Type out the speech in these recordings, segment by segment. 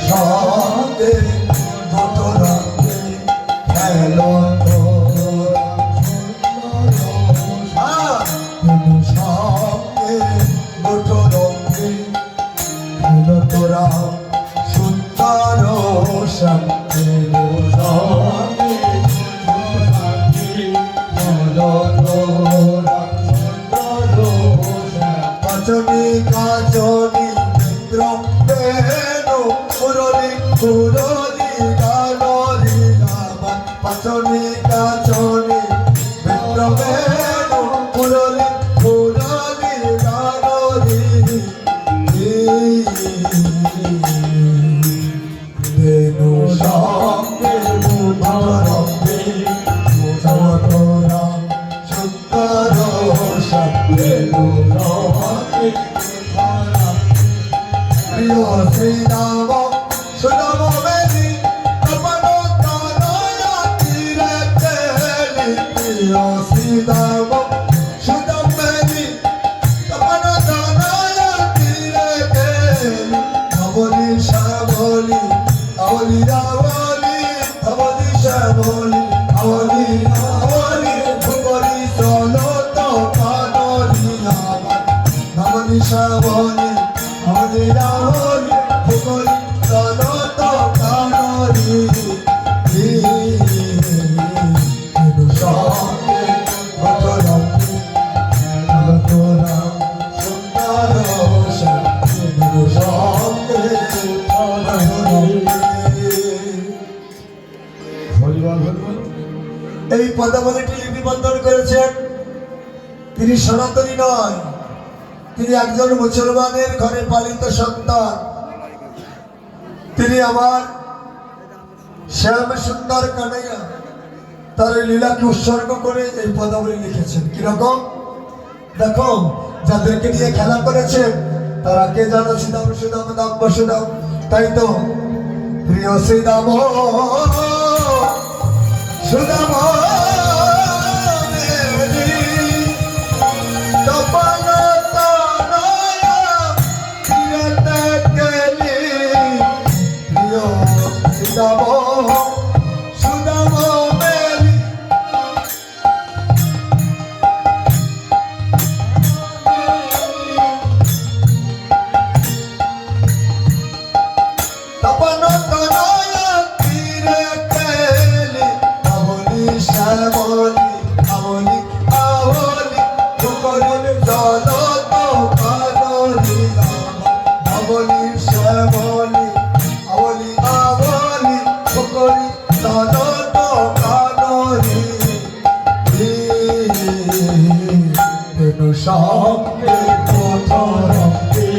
সঙ্গে দুটো রঙে খেলো সঙ্গে দুটো রঙে খেলো তোরা সুন্দর সঙ্গে কাজনী কাজনী মিত্র বেনু মুরলি মুরলি গানরি রামান কাজনী কাজনী মিত্র বেনু মুরলি মুরলি গানরি বেনু সঙ্গে মুধরঙ্গে মুধরা সুন্দর সঙ্গে প্রিয় শ্রীরাম সুদাম বেদি তপন তনয়া তীরে তেলি প্রিয় শ্রীরাম সুদাম বেদি তপন তনয়া তীরে তেলি ধবলি শ্যামলি আওলি রাওলি ধবলি শ্যামলি আওলি রাওলি ভুবলি চলত কানরি আমার ধবলি শ্যামলি আওলি রাওলি ভুবলি চলত কানরি সঙ্গে ভটরঙ্গে তোরা সুন্দর সঙ্গে এই পদাবলীটি লিপিবদ্ধ করেছেন তিনি সনাতনী নয়, তিনি একজন মুসলমানের ঘরে পালিত সন্তান। তিনি আমার শ্যাম সুন্দর কানাইয়া তার লীলাকে উৎসর্গ করে এই পদাবলী লিখেছেন। কিরকম দেখো, যাদেরকে নিয়ে খেলা করেছেন তারা কে জানো? শ্রীদাম সুদাম দাম বসুদাম। তাই তো প্রিয় শ্রীদাম সুদাম তপন তনয়া তীরে তেলি প্রিয় শ্রীদাম সুদাম বেলি তপন তনয়া তীরে তেলি আবলি শ্যামলি আবলি আবলি ভুবলি চলত কানরি আমার আবলি শ্যামলি আবলি আবলি ভুবলি চলত কানরি বেনু সঙ্গে ভটরঙ্গে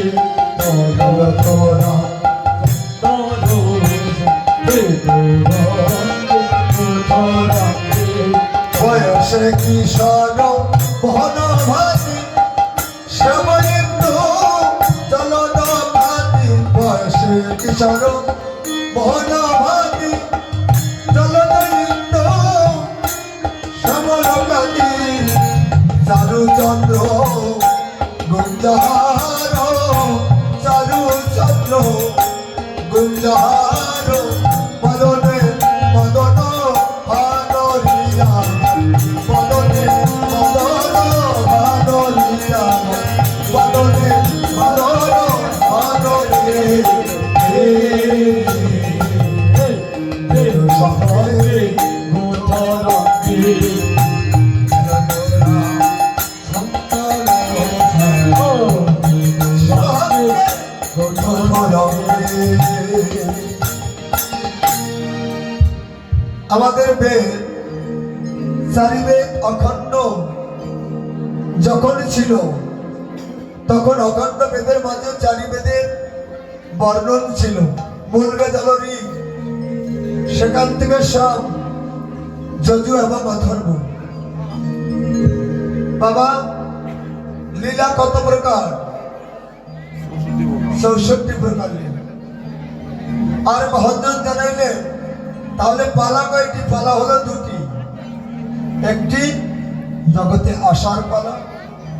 তোরা তোরা বয়সে কিশোর বহন ভাতি শ্যামলিন্দু চলন ভাতি বয়সে কিশোর বহন ভাতি চলন ইন্দু শ্যামল ভাতি চারুচন্দ্র গুঞ্জহার চারুচন্দ্র গুঞ্জহার মদনে মদন ভানরিয়া মদনে মদন ভানরিয়া মদনে মদন ভানরিয়া সঙ্গে মুধরঙ্গে আমাদের বেদ চারি বেদ অখণ্ড যখন ছিল তখন অখণ্ড বেদের মাঝে চারি বেদের বর্ণন ছিল। মূল বেদ হল ঋগ, সেখান থেকে সব যজু এবং অথর্ব। বাবা লীলা কত প্রকার? ৬৪ প্রকার লীলা। আর মহাজন জানাইলেন তাহলে পালা কয়টি? পালা হলো দুটি, একটি জগতে আসার পালা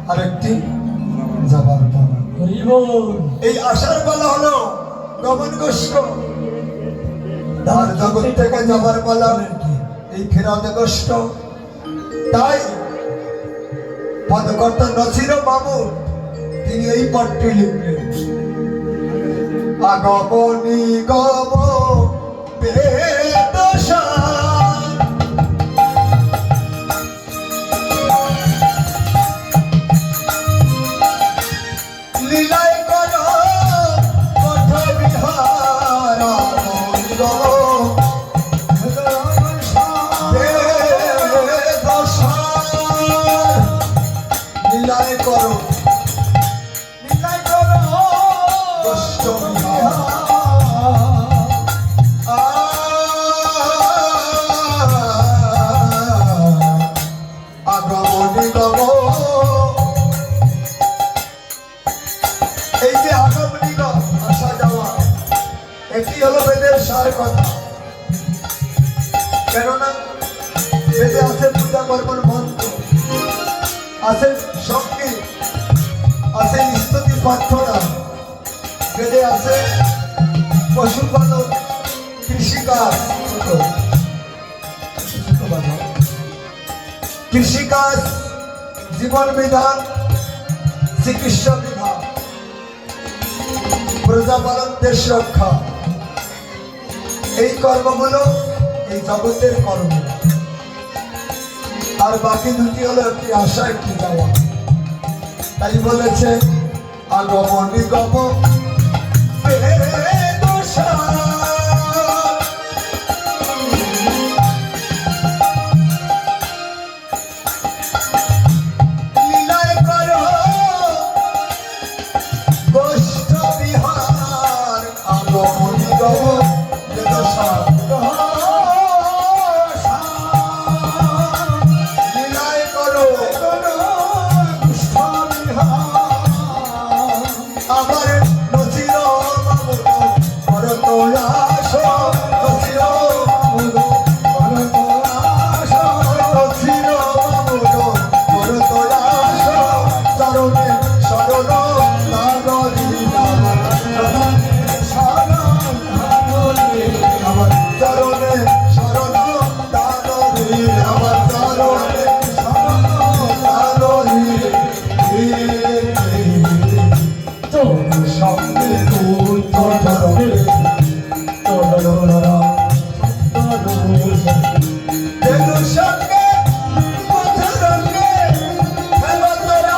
আর একটি যাবার পালা। এই আসার পালা হলো গমন কষ্ট, আর জগৎ থেকে যাবার পালা এই ফেরাতে কষ্ট। তাই পদকর্তা নছির মামুন তিনি এই পাঠটি লিখলেন, আগমনী গম বেদশা লীলায় কর পথ বিহার, আগমনী গম বেদশা লীলায় কর কষ্ট বিহার। আগমনী গম, এই যে আগমনী গম আসা যাওয়া, এটি হলো বেদের সার কথা। কেননা বেদে আছে পূজা কর্মের মন্ত্র, আছে সঙ্গীত, আছে স্তুতি প্রার্থনা, বেদে আছে পশুপালন, কৃষিকাজ, কৃষিকাজ, জীবন বিধান, চিকিৎসা বিধান, প্রজাপালন, দেশ রক্ষা, এই কর্মগুলো এই জগতের কর্ম। আর বাকি দুটি হলো একটি আশা, একটি যাওয়া। তাই বলেছে আগমনী গম বেদশা, লীলায় কর কষ্ট বিহার, আগমনী গম বেদশা লীলায় কর কষ্ট বিহার। আমার নছির মামুন ভরত আস, নছির মামুন ভরত আস, নছির মামুন ভরত আস, চরণে শরণ নাগরি আমার, আমার চরণে শরণ নাগরি, আমার চরণে শরণ নাগরি। তোর সঙ্গে তুই তোর ধরবে তোর সঙ্গে পথ রঙ্গে খেলো তোরা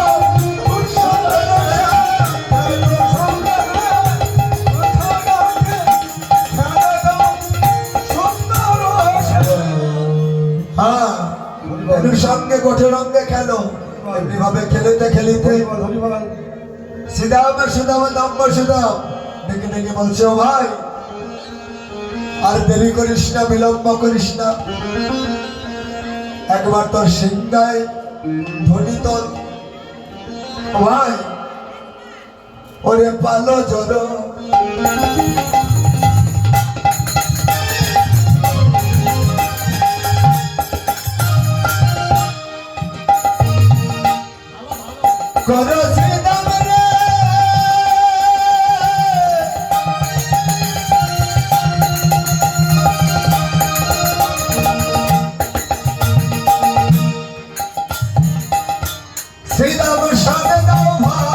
উৎসব হ্যাঁ, এর সঙ্গে গোঠে রঙ্গে খেলো। এমনি ভাবে খেলিতে খেলিতে সিদাম সুদাম দম্ব সুদাম ডেকে ডেকে বলছে, ও ভাই আর দেরি করিস না, বিলম্ব করিস না, একবার তোর সিংহায় ধ্বনি তোল। ও ভাই ওরে পালো জল করো শ্রীদাম রে, শ্রীদাম সামনে দাও ভাই,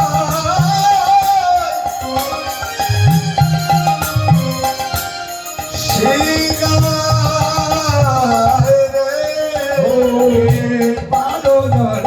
সিংহায় রে পালো জল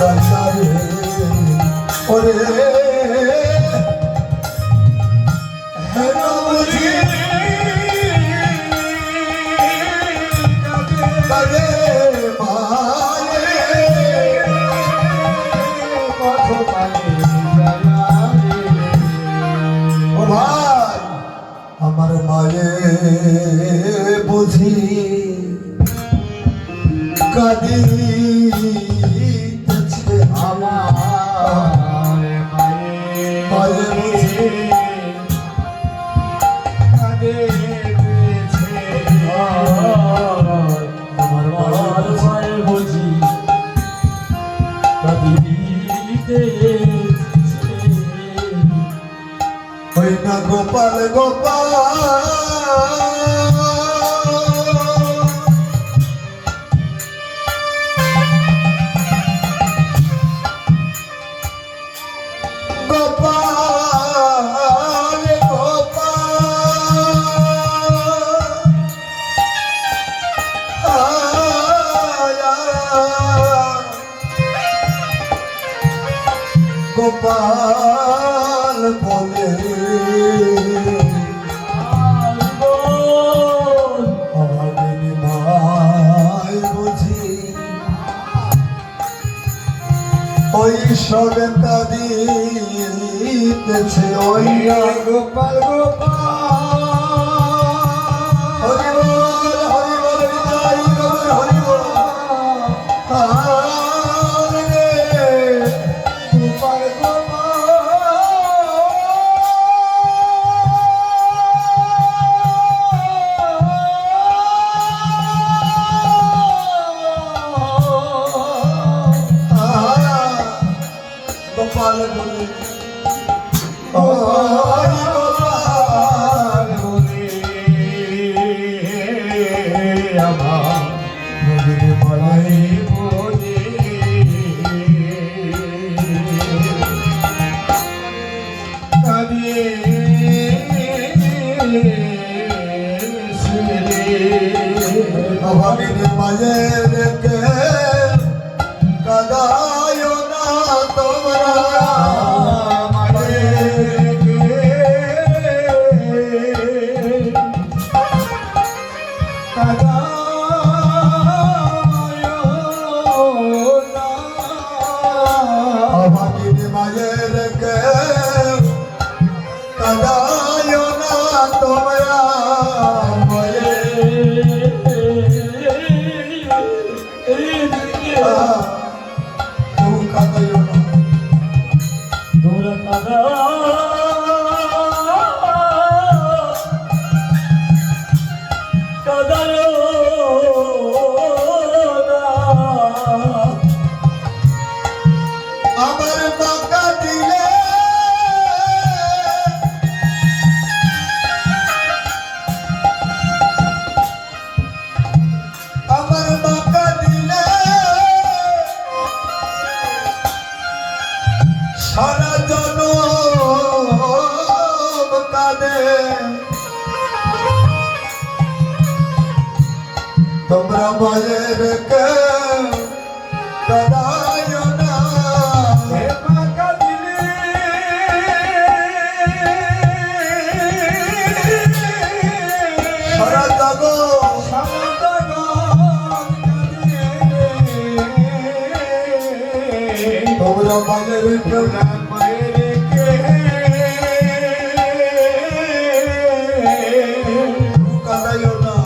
তাই না রে ওরে হেন বুঝি কাজে ও ভাই আমার মায়ে বুঝি কাঁদিতেছে আমার মায়ে বুঝি আমার মায়ের বুঝি ওই না গোপাল গোপাল গোপাল গোপাল বলে অভাগিনী মায় বুঝি ওই সবে কাঁদিতেছে ওই গোপাল গোপাল হরি বল হৃদয় গৌর হরি বল গোপাল গোপাল বলে হরি গোপাল আমার বলে বলে অভাগিনী মাঝে রেখে কাদায় না তোমরা অভাগিনী মাঝে রেখে কাদায় না তোমরা আমার বাঁকা দিলে আমার বাঁকা দিলে সারা জনম কাঁদে তোমরা মাঝে রেখে কাদায় না সারা জগৎ তোমরা মাঝে রেখে কাদায় না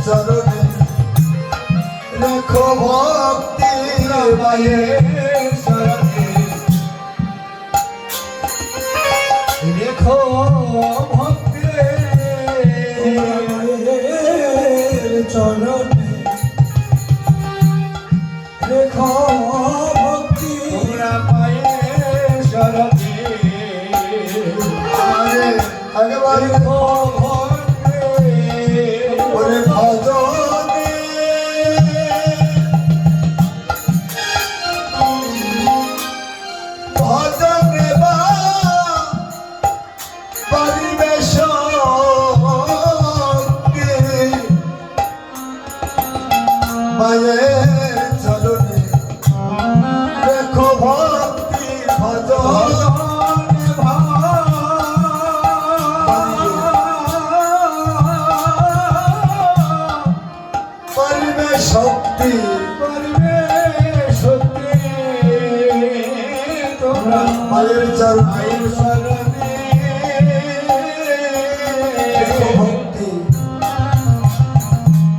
চরণে রেখো ভক্তি মায়ের শরণে রেখো ভক্তি মায়ের চরণে রেখো ভক্তি তোমরা মায়ের শরণে আগেবারে রেখো ভক্তি ওরে ভজনে ভজনে বা পরিবেশ মায়ের চরণে রেখো ভক্তি ভজন পরিবেশ শক্তি মায়ের চরণে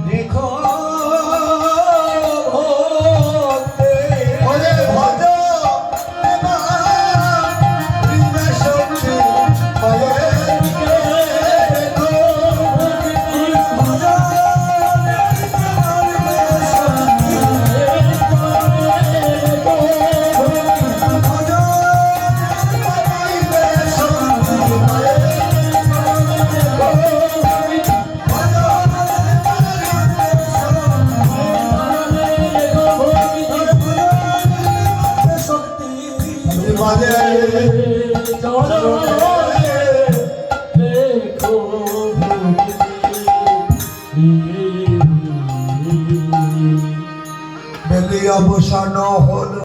রেখো ভক্তি ওরে ভজ পরিবেশ শক্তি মায়ের রেখো বেলি অবসান হল